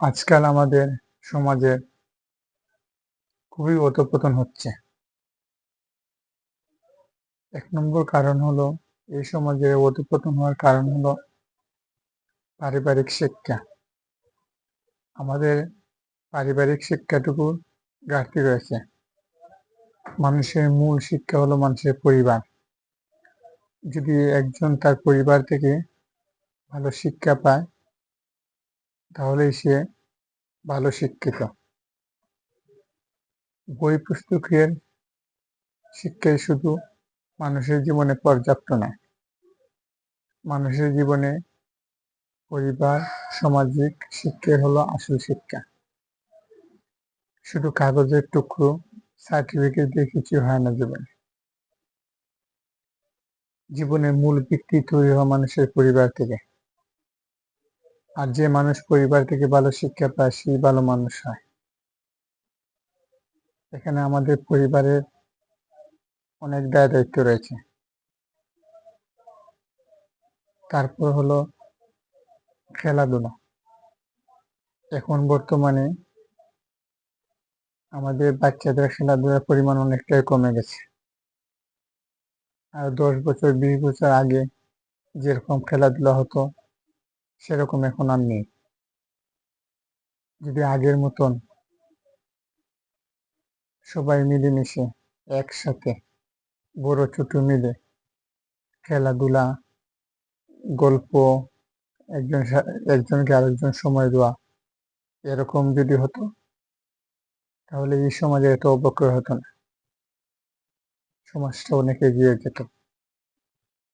আজকাল আমাদের সমাজে খুবই অধঃপতন হচ্ছে। ১ নম্বর কারণ হলো এই সমাজে অধঃপতন হওয়ার কারণ হলো পারিবারিক শিক্ষা। আমাদের পারিবারিক শিক্ষাটুকু ঘাটতি রয়েছে। মানুষের মূল শিক্ষা হলো মানুষের পরিবার। যদি একজন তার পরিবার থেকে ভালো শিক্ষা পায় তাহলেই সে ভালো শিক্ষিত। বই পুস্তকের শিক্ষাই শুধু মানুষের জীবনে পর্যাপ্ত নয়। মানুষের জীবনে পরিবার, সামাজিক শিক্ষাই হলো আসল শিক্ষা। শুধু কাগজের টুকরো, সার্টিফিকেট দিয়ে কিছু হয় না জীবনে। জীবনের মূল ভিত্তি তৈরি হয় মানুষের পরিবার থেকে। আর যে মানুষ পরিবার থেকে ভালো শিক্ষা পায় সেই ভালো মানুষ হয়। এখানে আমাদের পরিবারের অনেক দায়-দায়িত্ব রয়েছে। তারপর হলো খেলাধুলা। এখন বর্তমানে আমাদের বাচ্চাদের খেলাধুলার পরিমাণ অনেকটাই কমে গেছে। আর ১০ বছর ২০ বছর আগে যেরকম খেলাধুলা হতো সেরকম এখন আর নেই। যদি আগের মতন সবাই মিলেমিশে একসাথে বড় ছোট মিলে খেলাধুলা, গল্প, একজনকে আরেকজন সময় দেওয়া এরকম যদি হতো তাহলে এই সমাজে এত অবক্ষয় হতো না। সমাজটা অনেক এগিয়ে যেত।